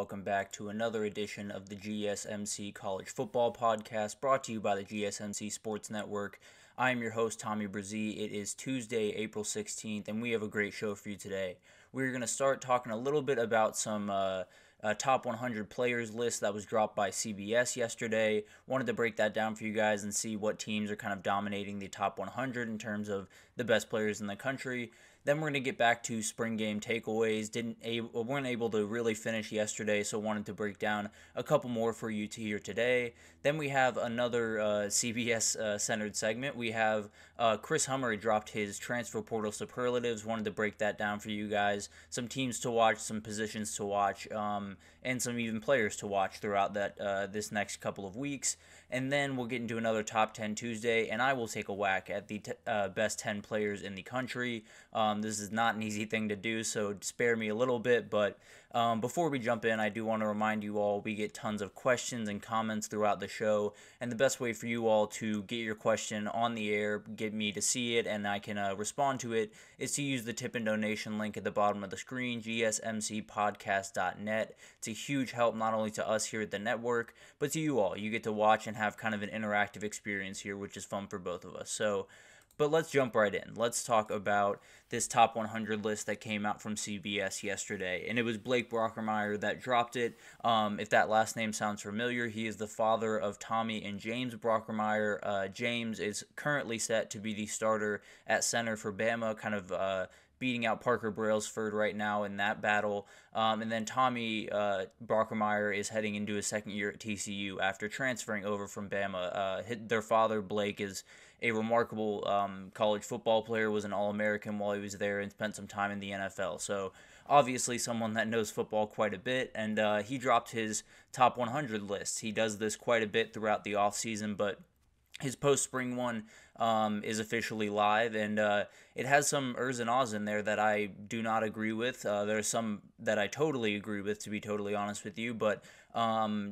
welcome back to another edition of the GSMC College Football Podcast, brought to you by the GSMC Sports Network. I am your host, Tommy Brzee. It is Tuesday, April 16th, and we have a great show for you today. We're going to start talking a little bit about some top 100 players list that was dropped by CBS yesterday. Wanted to break that down for you guys and see what teams are kind of dominating the top 100 in terms of the best players in the country. Then we're going to get back to spring game takeaways. Weren't able to really finish yesterday, so wanted to break down a couple more for you to hear today. Then we have another CBS-centered segment. We have Chris Hummer dropped his transfer portal superlatives. Wanted to break that down for you guys. Some teams to watch, some positions to watch, and some even players to watch throughout this next couple of weeks. And then we'll get into another Top 10 Tuesday, and I will take a whack at the best 10 players in the country. This is not an easy thing to do, so spare me a little bit. But before we jump in, I do want to remind you all we get tons of questions and comments throughout the show. And the best way for you all to get your question on the air, get me to see it, and I can respond to it, is to use the tip and donation link at the bottom of the screen, GSMCPodcast.net. It's a huge help not only to us here at the network, but to you all. You get to watch and have kind of an interactive experience here, which is fun for both of us. But let's jump right in. Let's talk about this top 100 list that came out from CBS yesterday. And it was Blake Brockermeyer that dropped it. If that last name sounds familiar, he is the father of Tommy and James Brockermeyer. James is currently set to be the starter at center for Bama, kind of beating out Parker Brailsford right now in that battle. And then Tommy Brockermeyer is heading into his second year at TCU after transferring over from Bama. Their father, Blake, is a remarkable college football player, was an All-American while he was there, and spent some time in the NFL. So obviously someone that knows football quite a bit, and he dropped his top 100 list. He does this quite a bit throughout the offseason, but his post-spring one is officially live, and it has some ers and ahs in there that I do not agree with. There's some that I totally agree with, to be totally honest with you, but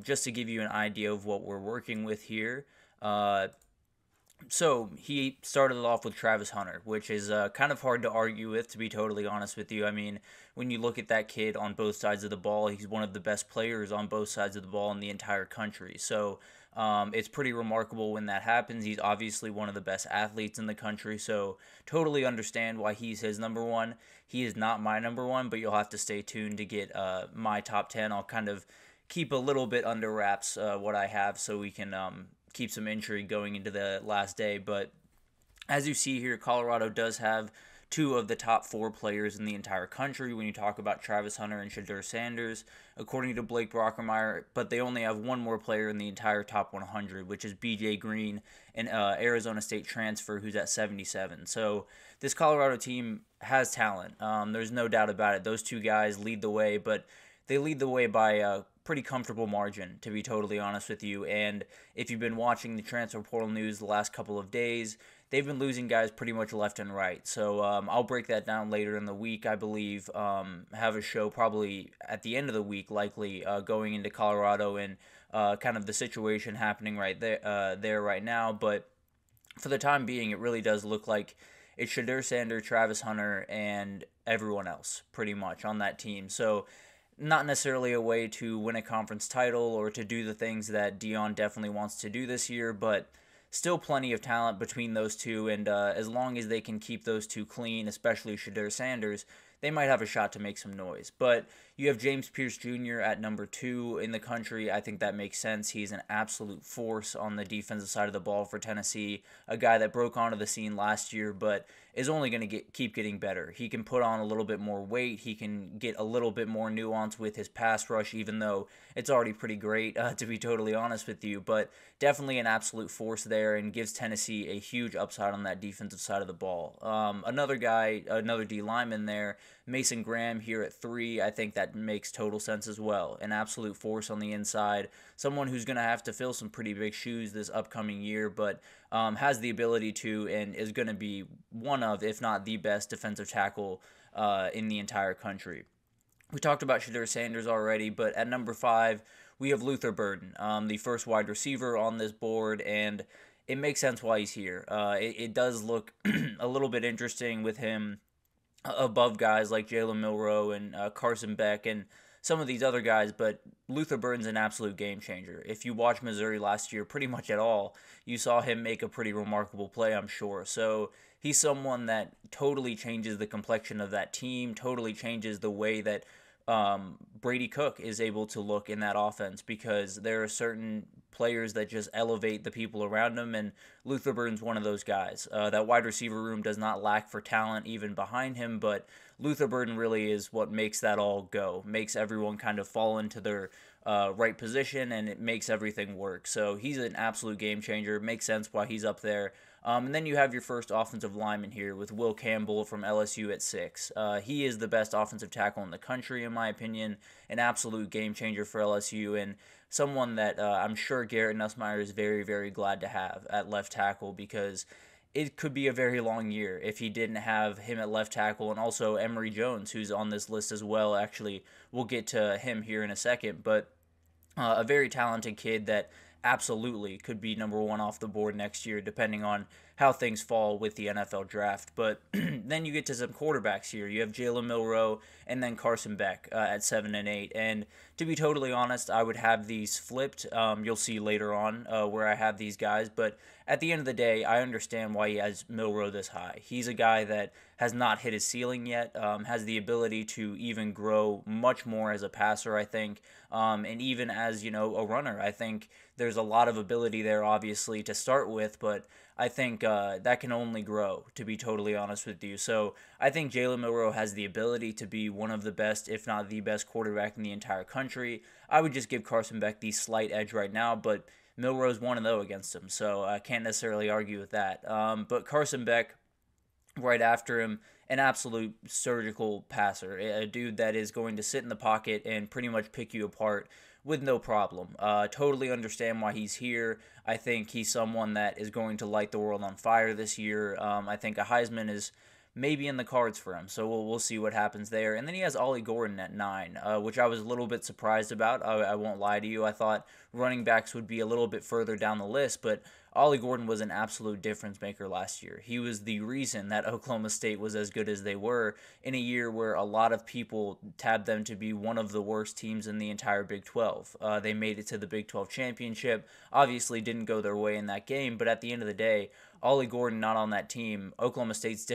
just to give you an idea of what we're working with here. So he started off with Travis Hunter, which is kind of hard to argue with, to be totally honest with you. I mean, when you look at that kid on both sides of the ball, he's one of the best players on both sides of the ball in the entire country. So it's pretty remarkable when that happens. He's obviously one of the best athletes in the country, so totally understand why he's his number one. He is not my number one, but you'll have to stay tuned to get my top 10. I'll kind of keep a little bit under wraps what I have, so we can keep some intrigue going into the last day. But as you see here, Colorado does have two of the top four players in the entire country when you talk about Travis Hunter and Shedeur Sanders, according to Blake Brockermeyer, but they only have one more player in the entire top 100, which is BJ Green, an Arizona State transfer who's at 77. So this Colorado team has talent. There's no doubt about it. Those two guys lead the way, but they lead the way by a pretty comfortable margin, to be totally honest with you. And if you've been watching the transfer portal news the last couple of days, they've been losing guys pretty much left and right. So I'll break that down later in the week, I believe. Have a show probably at the end of the week, likely going into Colorado and kind of the situation happening right there right now. But for the time being, it really does look like it's Shedeur Sanders, Travis Hunter, and everyone else pretty much on that team. So not necessarily a way to win a conference title or to do the things that Dion definitely wants to do this year, but still plenty of talent between those two, and as long as they can keep those two clean, especially Shedeur Sanders, they might have a shot to make some noise. But you have James Pierce Jr. at number 2 in the country. I think that makes sense. He's an absolute force on the defensive side of the ball for Tennessee, a guy that broke onto the scene last year, but is only going to keep getting better. He can put on a little bit more weight. He can get a little bit more nuance with his pass rush, even though it's already pretty great, to be totally honest with you. But definitely an absolute force there, and gives Tennessee a huge upside on that defensive side of the ball. Another guy, another D lineman there, Mason Graham here at 3. I think that makes total sense as well. An absolute force on the inside. Someone who's going to have to fill some pretty big shoes this upcoming year, but has the ability to, and is going to be one of, if not the best defensive tackle in the entire country. We talked about Shedeur Sanders already, but at number 5, we have Luther Burden, the first wide receiver on this board, and it makes sense why he's here. It does look a little bit interesting with him above guys like Jalen Milroe and Carson Beck and some of these other guys, but Luther Burden's an absolute game changer. If you watched Missouri last year pretty much at all, you saw him make a pretty remarkable play, I'm sure. So he's someone that totally changes the complexion of that team, totally changes the way that Brady Cook is able to look in that offense, because there are certain players that just elevate the people around him, and Luther Burden's one of those guys. That wide receiver room does not lack for talent even behind him, but Luther Burden really is what makes that all go, makes everyone kind of fall into their right position, and it makes everything work. So he's an absolute game changer. Makes sense why he's up there. And then you have your first offensive lineman here with Will Campbell from LSU at 6. He is the best offensive tackle in the country, in my opinion, an absolute game changer for LSU, and someone that I'm sure Garrett Nussmeier is very, very glad to have at left tackle, because it could be a very long year if he didn't have him at left tackle, and also Emory Jones, who's on this list as well. Actually, we'll get to him here in a second, but a very talented kid that absolutely could be number one off the board next year, depending on how things fall with the NFL draft. But then you get to some quarterbacks here. You have Jalen Milroe and then Carson Beck at 7 and 8. And to be totally honest, I would have these flipped. You'll see later on where I have these guys. But at the end of the day, I understand why he has Milroe this high. He's a guy that has not hit his ceiling yet, has the ability to even grow much more as a passer, I think, and even as, a runner. I think there's a lot of ability there, obviously, to start with, but I think that can only grow, to be totally honest with you. So I think Jalen Milroe has the ability to be one of the best, if not the best quarterback in the entire country. I would just give Carson Beck the slight edge right now, but Milroe's 1-0 against him, so I can't necessarily argue with that. But Carson Beck, right after him, an absolute surgical passer, a dude that is going to sit in the pocket and pretty much pick you apart with no problem. Totally understand why he's here. I think he's someone that is going to light the world on fire this year. I think a Heisman is maybe in the cards for him, so we'll see what happens there. And then he has Ollie Gordon at 9, which I was a little bit surprised about. I won't lie to you. I thought running backs would be a little bit further down the list, but Ollie Gordon was an absolute difference maker last year. He was the reason that Oklahoma State was as good as they were in a year where a lot of people tabbed them to be one of the worst teams in the entire Big 12. They made it to the Big 12 championship. Obviously didn't go their way in that game, but at the end of the day, Ollie Gordon not on that team, Oklahoma State's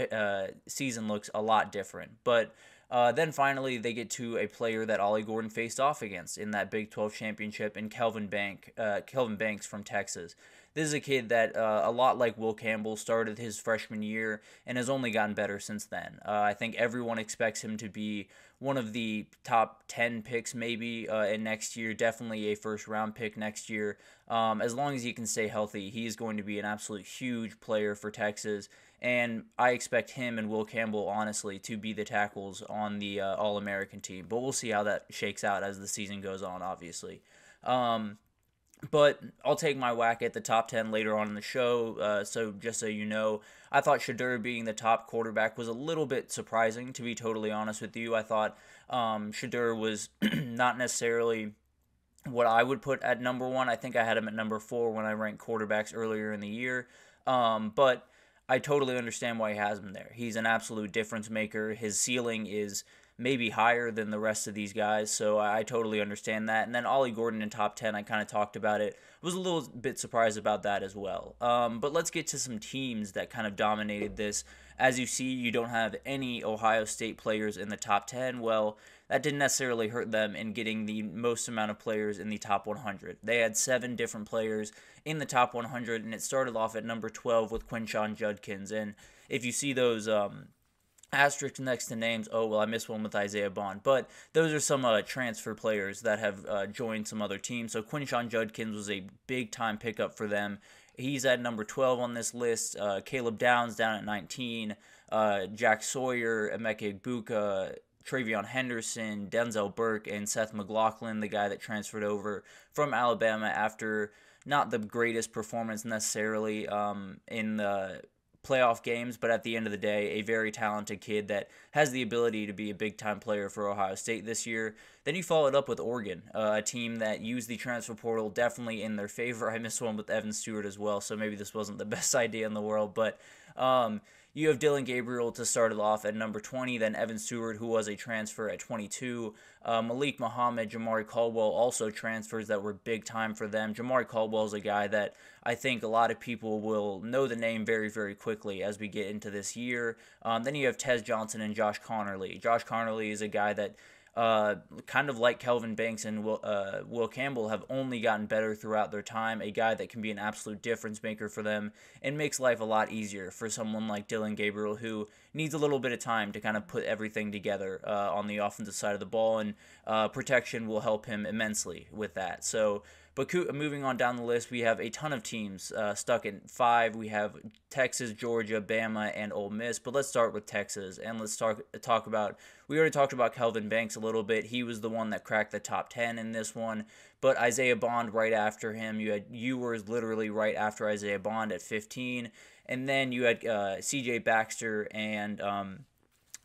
season looks a lot different. But then finally, they get to a player that Ollie Gordon faced off against in that Big 12 championship, in Kelvin Banks from Texas. This is a kid that, a lot like Will Campbell, started his freshman year and has only gotten better since then. I think everyone expects him to be one of the top 10 picks maybe in next year, definitely a first-round pick next year. As long as he can stay healthy, he is going to be an absolute huge player for Texas. And I expect him and Will Campbell, honestly, to be the tackles on the All-American team. But we'll see how that shakes out as the season goes on, obviously. But I'll take my whack at the top 10 later on in the show. So just so you know, I thought Shedeur being the top quarterback was a little bit surprising, to be totally honest with you. I thought Shedeur was not necessarily what I would put at number 1. I think I had him at number 4 when I ranked quarterbacks earlier in the year. But I totally understand why he has him there. He's an absolute difference maker. His ceiling is maybe higher than the rest of these guys, so I totally understand that. And then Ollie Gordon in top 10, I kind of talked about it. Was a little bit surprised about that as well. But let's get to some teams that kind of dominated this. As you see, you don't have any Ohio State players in the top 10. Well, that didn't necessarily hurt them in getting the most amount of players in the top 100. They had 7 different players in the top 100, and it started off at number 12 with Quinshon Judkins. And if you see those asterisks next to names, oh, well, I missed one with Isaiah Bond. But those are some transfer players that have joined some other teams. So Quinshon Judkins was a big-time pickup for them. He's at number 12 on this list. Caleb Downs down at 19. Jack Sawyer, Emeka Egbuka, Travion Henderson, Denzel Burke, and Seth McLaughlin, the guy that transferred over from Alabama after not the greatest performance necessarily in the playoff games, but at the end of the day, a very talented kid that has the ability to be a big-time player for Ohio State this year. Then you followed up with Oregon, a team that used the transfer portal definitely in their favor. I missed one with Evan Stewart as well, so maybe this wasn't the best idea in the world, but You have Dylan Gabriel to start it off at number 20, then Evan Stewart, who was a transfer at 22. Malik Muhammad, Jamari Caldwell, also transfers that were big time for them. Jamari Caldwell is a guy that I think a lot of people will know the name very, very quickly as we get into this year. Then you have Tez Johnson and Josh Connerly. Josh Connerly is a guy that kind of like Kelvin Banks and Will Campbell, have only gotten better throughout their time. A guy that can be an absolute difference maker for them and makes life a lot easier for someone like Dylan Gabriel, who needs a little bit of time to kind of put everything together on the offensive side of the ball, and protection will help him immensely with that. So, but moving on down the list, we have a ton of teams stuck at 5. We have Texas, Georgia, Bama, and Ole Miss. But let's start with Texas, and let's talk about. We already talked about Kelvin Banks a little bit. He was the one that cracked the top 10 in this one. But Isaiah Bond right after him. You had Ewers literally right after Isaiah Bond at 15, and then you had C.J. Baxter and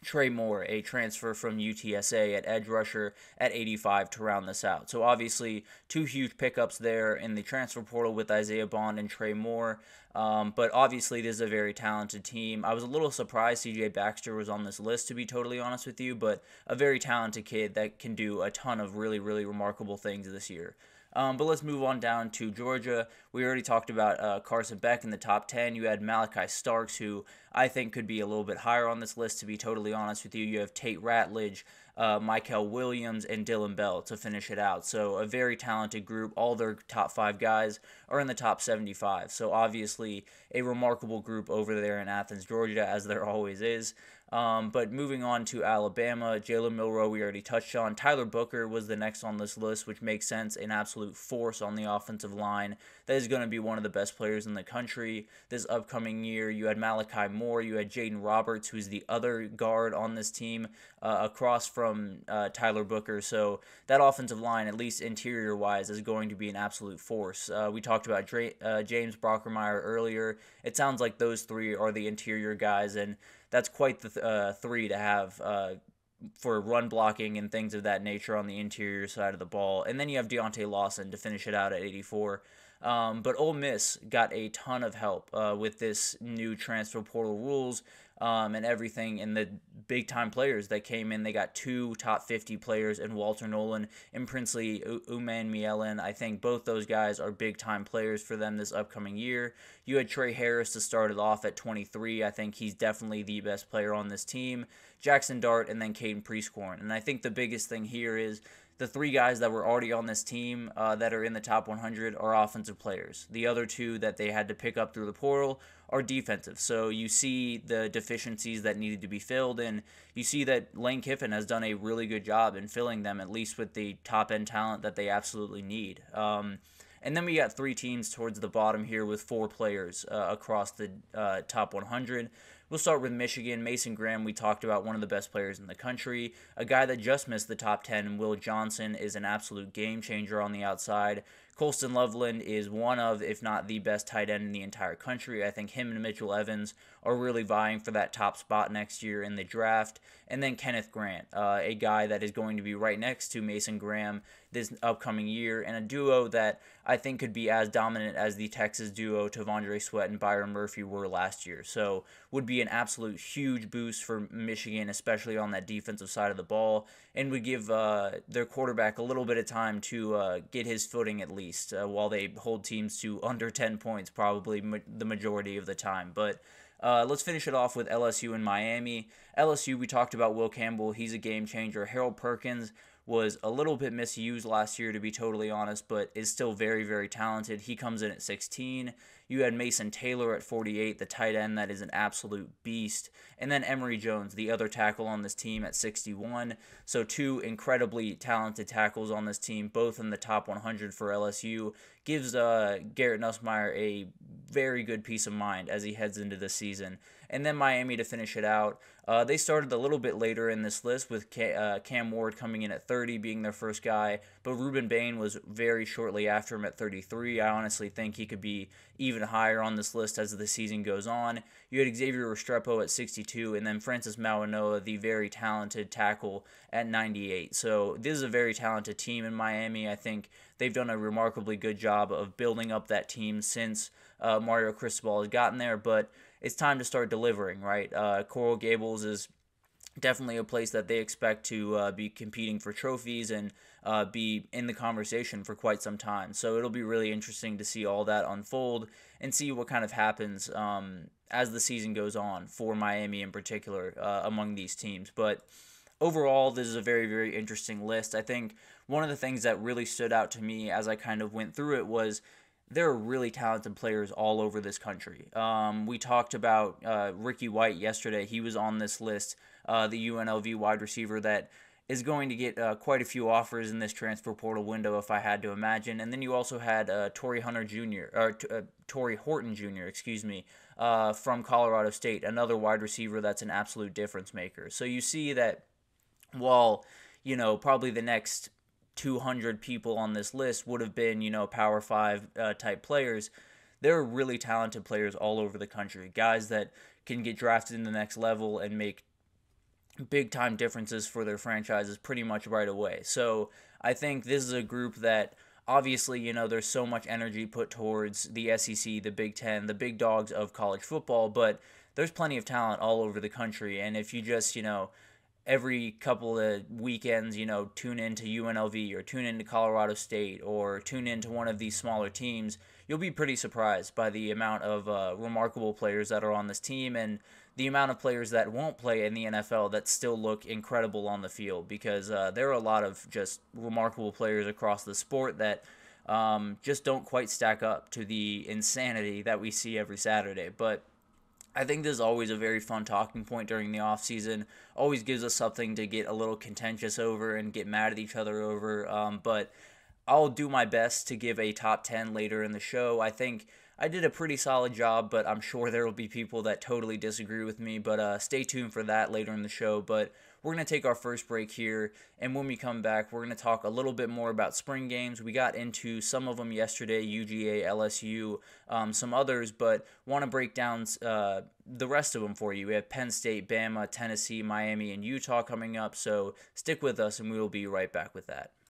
Trey Moore, a transfer from UTSA at edge rusher at 85 to round this out. So obviously 2 huge pickups there in the transfer portal with Isaiah Bond and Trey Moore. But obviously this is a very talented team. I was a little surprised CJ Baxter was on this list, to be totally honest with you, but a very talented kid that can do a ton of really, really remarkable things this year. But let's move on down to Georgia. We already talked about Carson Beck in the top 10. You had Malachi Starks, who I think could be a little bit higher on this list, to be totally honest with you. You have Tate Ratledge, Michael Williams, and Dylan Bell to finish it out. So a very talented group. All their top 5 guys are in the top 75. So obviously a remarkable group over there in Athens, Georgia, as there always is. But moving on to Alabama, Jalen Milroe we already touched on. Tyler Booker was the next on this list, which makes sense. An absolute force on the offensive line. That is going to be one of the best players in the country this upcoming year. You had Malachi Moore. You had Jaden Roberts, who's the other guard on this team, across from Tyler Booker. So that offensive line, at least interior-wise, is going to be an absolute force. We talked about James Brockermeyer earlier. It sounds like those 3 are the interior guys, and that's quite the 3 to have for run blocking and things of that nature on the interior side of the ball. And then you have Deontay Lawson to finish it out at 84. But Ole Miss got a ton of help with this new transfer portal rules and everything, and the big-time players that came in. They got 2 top 50 players in Walter Nolan and Princely Umanmielen. I think both those guys are big-time players for them this upcoming year. You had Trey Harris to start it off at 23. I think he's definitely the best player on this team. Jackson Dart, and then Caden Prieskorn. And I think the biggest thing here is the 3 guys that were already on this team that are in the top 100 are offensive players. The other 2 that they had to pick up through the portal are defensive. So you see the deficiencies that needed to be filled, and you see that Lane Kiffin has done a really good job in filling them, at least with the top-end talent that they absolutely need. And then we got 3 teams towards the bottom here with 4 players across the top 100. We'll start with Michigan. Mason Graham, we talked about, one of the best players in the country. A guy that just missed the top 10, and Will Johnson, is an absolute game changer on the outside. Colston Loveland is one of, if not the best tight end in the entire country. I think him and Mitchell Evans are really vying for that top spot next year in the draft. And then Kenneth Grant, a guy that is going to be right next to Mason Graham this upcoming year, and a duo that I think could be as dominant as the Texas duo Tavondre Sweat and Byron Murphy were last year. So would be an absolute huge boost for Michigan, especially on that defensive side of the ball, and would give their quarterback a little bit of time to get his footing at least, while they hold teams to under 10 points probably the majority of the time. But let's finish it off with LSU and Miami. LSU, we talked about Will Campbell. He's a game changer. Harold Perkins was a little bit misused last year, to be totally honest, but is still very, very talented. He comes in at 16. You had Mason Taylor at 48, the tight end that is an absolute beast. And then Emory Jones, the other tackle on this team, at 61. So 2 incredibly talented tackles on this team, both in the top 100 for LSU. Gives Garrett Nussmeier a very good peace of mind as he heads into the season. And then Miami to finish it out. They started a little bit later in this list with Cam Ward coming in at 30, being their first guy. But Ruben Bain was very shortly after him at 33. I honestly think he could be even even higher on this list as the season goes on. You had Xavier Restrepo at 62, and then Francis Mauanoa, the very talented tackle, at 98. So this is a very talented team in Miami. I think they've done a remarkably good job of building up that team since Mario Cristobal has gotten there, but it's time to start delivering, right? Coral Gables is definitely a place that they expect to be competing for trophies and be in the conversation for quite some time. So it'll be really interesting to see all that unfold and see what kind of happens as the season goes on for Miami in particular among these teams. But overall, this is a very, very interesting list. I think one of the things that really stood out to me as I kind of went through it was there are really talented players all over this country. We talked about Ricky White yesterday. He was on this list, the UNLV wide receiver that is going to get quite a few offers in this transfer portal window, if I had to imagine. And then you also had Torrey Horton Jr., excuse me, from Colorado State, another wide receiver that's an absolute difference maker. So you see that while, probably the next 200 people on this list would have been, Power 5 type players, there are really talented players all over the country, guys that can get drafted in the next level and make big time differences for their franchises pretty much right away. So I think this is a group that obviously, there's so much energy put towards the SEC, the Big Ten, the big dogs of college football, but there's plenty of talent all over the country. And if you just, every couple of weekends, tune into UNLV or tune into Colorado State or tune into one of these smaller teams, you'll be pretty surprised by the amount of remarkable players that are on this team and the amount of players that won't play in the NFL that still look incredible on the field, because there are a lot of just remarkable players across the sport that just don't quite stack up to the insanity that we see every Saturday. But I think this is always a very fun talking point during the offseason. Always gives us something to get a little contentious over and get mad at each other over. But I'll do my best to give a top 10 later in the show. I think I did a pretty solid job, but I'm sure there will be people that totally disagree with me. But stay tuned for that later in the show. But we're going to take our first break here, and when we come back, we're going to talk a little bit more about spring games. We got into some of them yesterday, UGA, LSU, some others, but want to break down the rest of them for you. We have Penn State, Bama, Tennessee, Miami, and Utah coming up, so stick with us, and we will be right back with that.